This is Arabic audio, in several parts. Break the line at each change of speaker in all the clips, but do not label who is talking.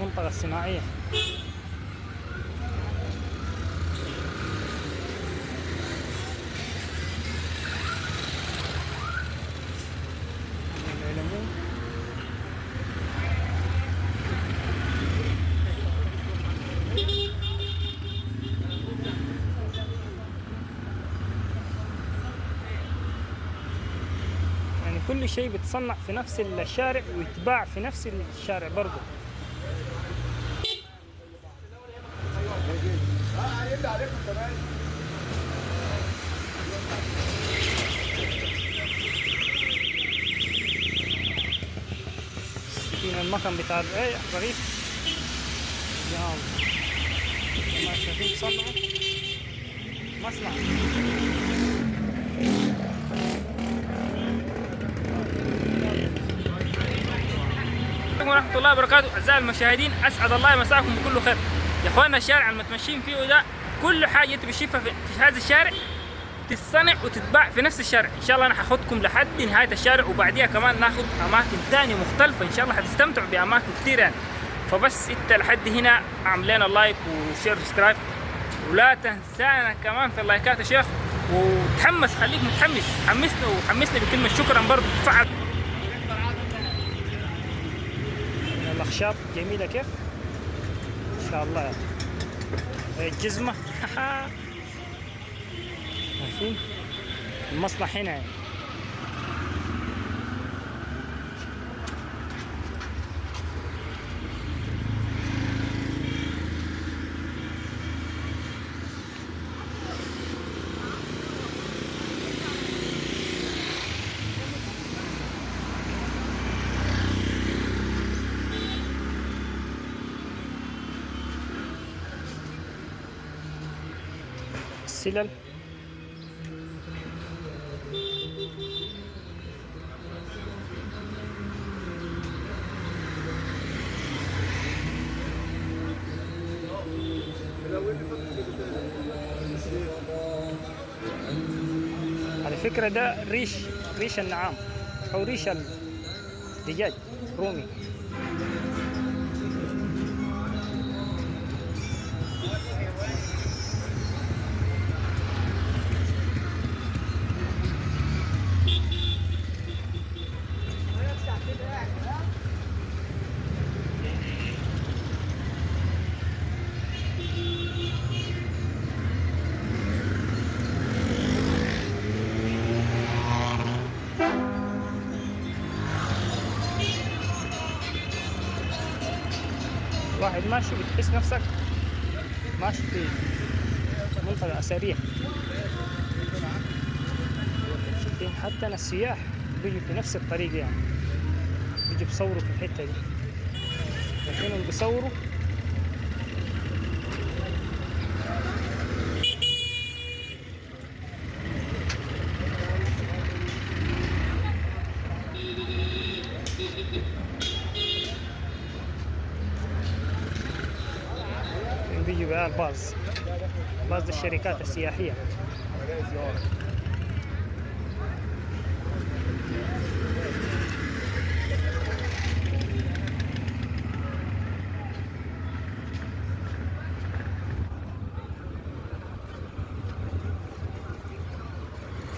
منطقة صناعية. يعني كل شيء بتصنع في نفس الشارع ويتباع في نفس الشارع برضه. في المكان بتاع الرغيف يا الله، ما شايفين صنعوا مصنع. عليكم ورحمة الله وبركاته. أعزائي المشاهدين، أسعد الله مساكم بكل خير. يا أخوانا الشارع المتمشين فيه ده كل حاجة أنت بتشوفها في هذا الشارع تتصنع وتتباع في نفس الشارع. إن شاء الله أنا هاخدكم لحد نهاية الشارع، وبعديها كمان ناخد أماكن تانية مختلفة. إن شاء الله هتستمتعوا بأماكن كتير يعني. فبس أنت لحد هنا اعمل لنا لايك وشير وسبسكرايب، ولا تنسانا كمان في اللايكات يا شيخ، وتحمس، خليك متحمس، حمسنا بكلمة شكرا برضه. تفعل الأخشاب جميلة كيف إن شاء الله. الجزمة عارفين المصنع هنا يعني. السلل على فكرة ده ريش النعام أو ريش الدجاج رومي. واحد ماشي بتحس نفسك ماشي في منطقة أثرية. شايفين حتى السياح بيجوا في نفس الطريقة يعني، بيجوا بيصوروا في الحتة دي. شايفينهم بيصوروا بيجوا بقى باص الشركات السياحية.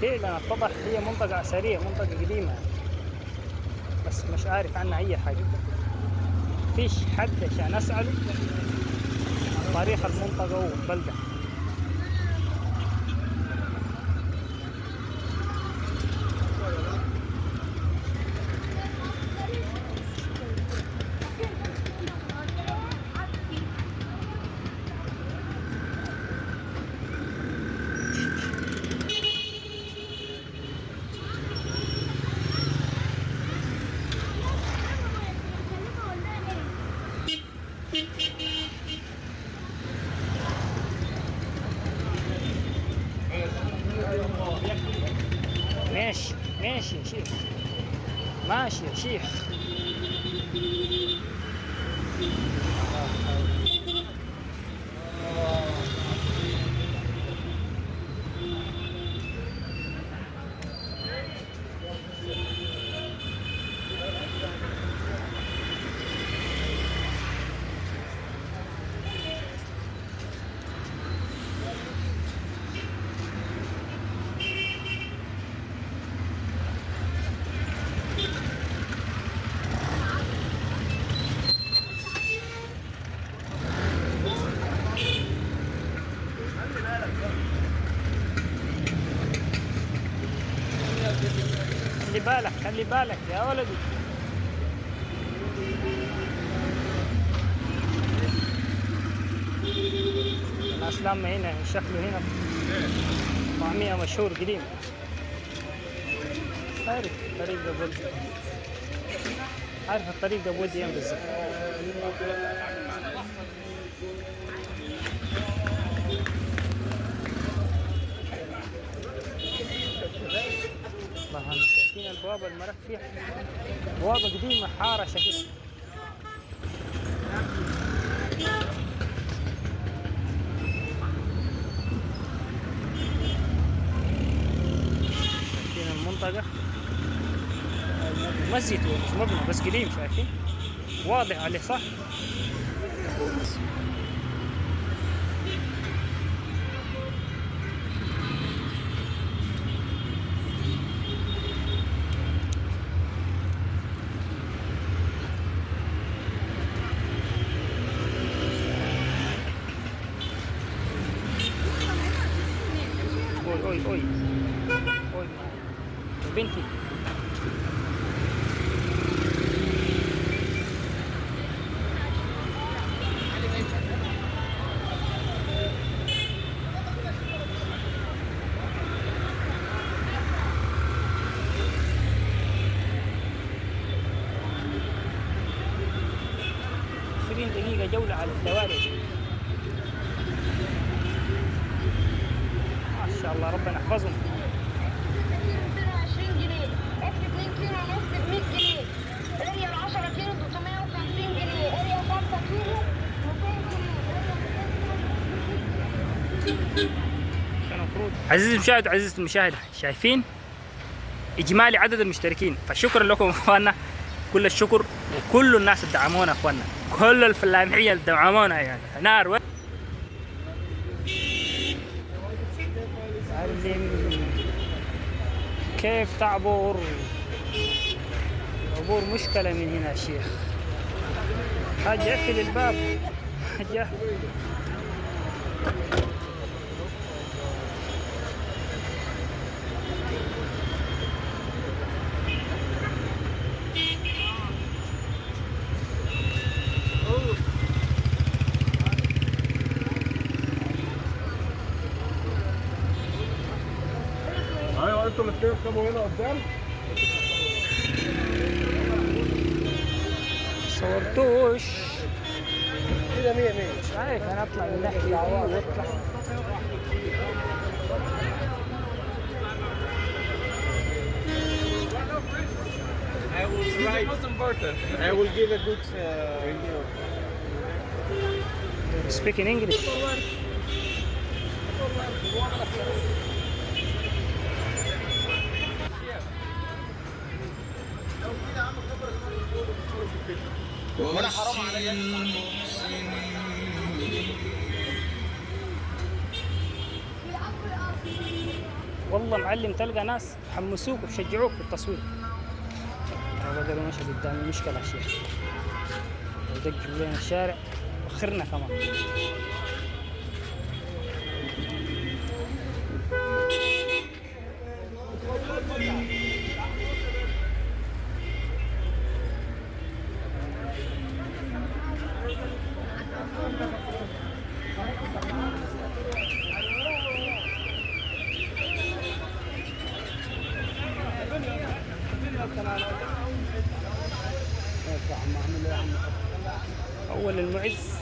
فعلا اتضح هي منطقة أثرية، منطقة قديمة، بس مش عارف عنها أي حاجة. فيش حد عشان أسأله تاريخ المنطقة والبلدة. ماشي يا شيخ، ماشي يا شيخ. خلي بالك خلي بالك يا ولدي. الناس لما هنا شكله هنا طعمية مشهور قديم. عارف الطريق ده بودي، عارف الطريق ده بودي وين بالظبط. والله انا شايفين البوابة المرق فيها بوابة قديمة حارة شكل. شايفين المنطقة مسجد مش مبنى بس قديم، شايفين واضح عليه صح. اوي اوي اوي بنتي. دقيقة جولة على الدوالي. ما شاء الله ربنا يحفظهم.
20 جنيه، اف 2 كيلو ونص ب 100 جنيه، اريال 10 كيلو ب 350 جنيه، اريال 5 كيلو 200 جنيه.
كان المفروض عزيزي المشاهد وعزيزتي المشاهدة شايفين إجمالي عدد المشتركين، فشكرا لكم إخواننا، كل الشكر وكل الناس اللي دعمونا إخواننا، كل الفلاحية اللي دعمونا يعني نار كيف تعبر عبور مشكلة من هنا يا شيخ. حاج اقفل الباب حاج.
ايوه انتوا الاثنين اركبوا هنا قدام.
صورتوش
كده 100 100.
مش عارف انا اطلع من ناحية واطلع.
I will write. Most important. I will give a good review.
Speak in English.
وانا حرام عليا.
والله معلم تلقى ناس يحمسوك ويشجعوك في التصوير. انا بقدر ماشي قدامي مشكلة يا شيخ، يدقوا لنا الشارع وخرنا كمان. أول المعز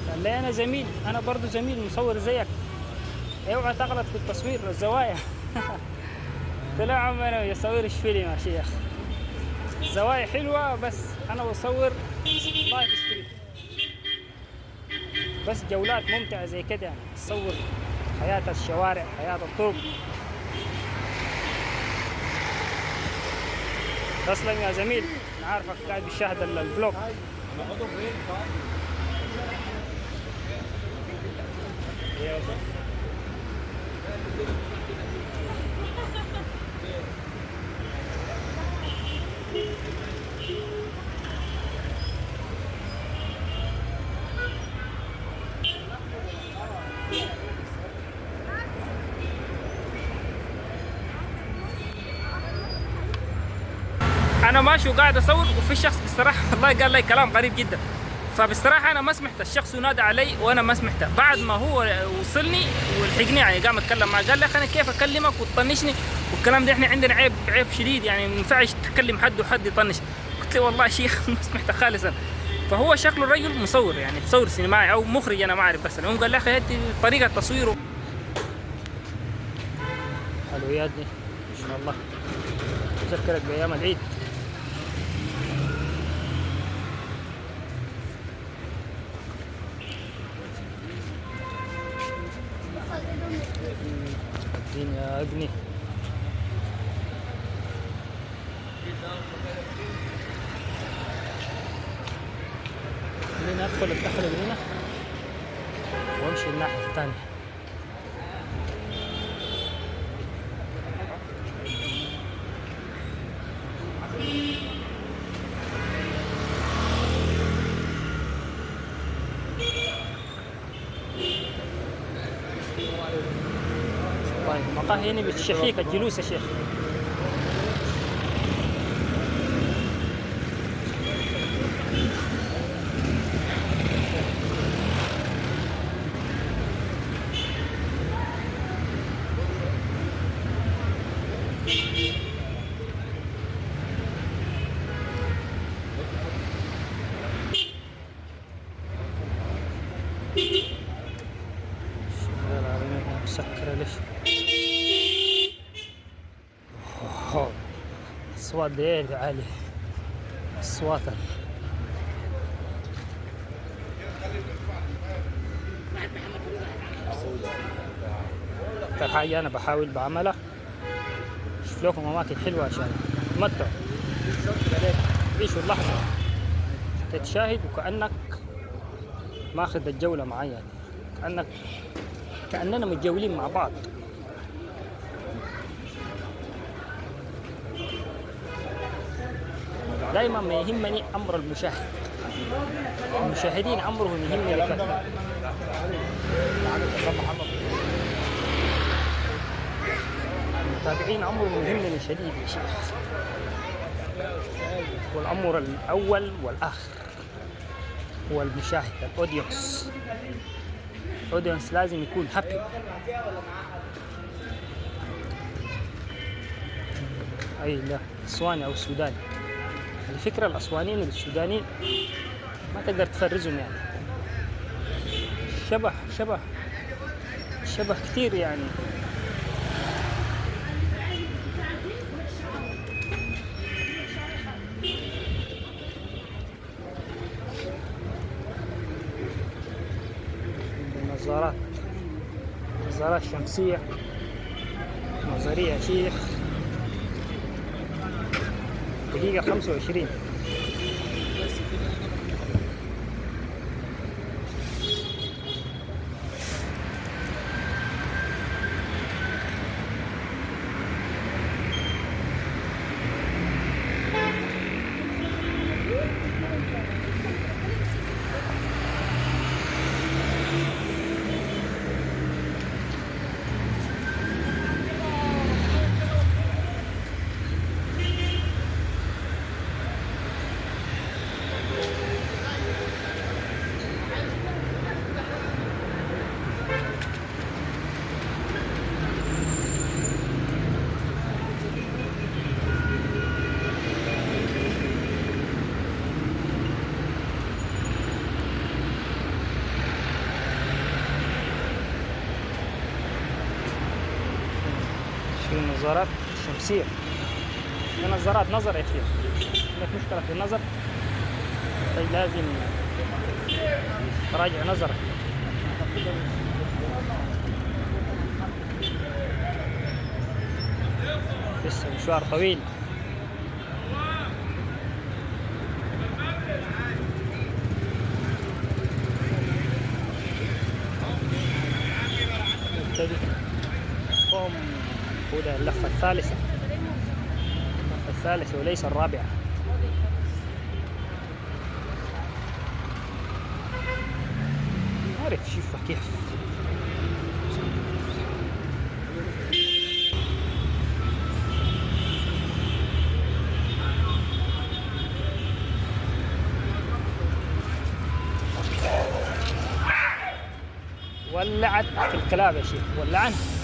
قال لي انا زميل، انا برضو زميل مصور زيك، اوعى تغلط في التصوير الزوايا. طلع عم انا يصورش فيلم يا شيخ، الزوايا حلوه بس انا بصور لايف ستريم، بس جولات ممتعه زي كده يعني، تصور حياه الشوارع، حياه الطرق، اصلا يا زميل انا عارفك قاعد بتشاهد الفلوج. انا ماشي وقاعد اصور وفي شخص بصراحه والله قال لي كلام غريب جدا، فبصراحه انا ما سمحت. الشخص ينادى علي وانا ما سمحت. بعد ما هو وصلني ولحقني يعني قام اتكلم معي، قال لي اخي انا كيف اكلمك وتطنشني والكلام ده، احنا عندنا عيب شديد يعني ما ينفعش تكلم حد وحد يطنش. قلت له والله شيخ ما سمحت خالصا. فهو شكله الرجل مصور يعني مصور سينمائي او مخرج انا ما اعرف، بس المهم قال لي اخي هاتي طريقه تصويره. حلويات دي ما شاء الله تذكرك بايام العيد. الدين يا ابني خليني ادخل الدخله هنا وامشي الناحيه الثانيه. طيب المقاهي هنا بتشهيك الجلوس يا شيخ. مسكرة ليش؟ الأصوات دي عالية، أصوات أكثر حاجة أنا بحاول بعملها أشوف لكم أماكن حلوة عشان تتمتعوا تعيشوا اللحظة، تتشاهد وكأنك ماخذ الجولة معي يعني كأننا متجولين مع بعض. دائما ما يهمني أمر المشاهد، المشاهدين أمرهم يهمني لكثر. المتابعين أمرهم يهمني شديد يا شيخ، والأمر الأول والآخر هو المشاهد، الأودينس. الأودينس لازم يكون هابي. أي لا أسواني أو سوداني. الفكرة الأسوانيين والسودانيين ما تقدر تفرزهم يعني، شبه كثير يعني. نظارات شمسية نظرية يا شيخ. دقيقة 25. في نظارات شمسية، في نظارات نظر يا شيخ. عندك مشكلة في النظر طيب لازم تراجع نظرك. لسه مشوار طويل. اللفة الثالثة، اللفة الثالثة وليس الرابعة. عارف شوفها كيف. ولعت في الكلاب يا شيخ، ولعنا.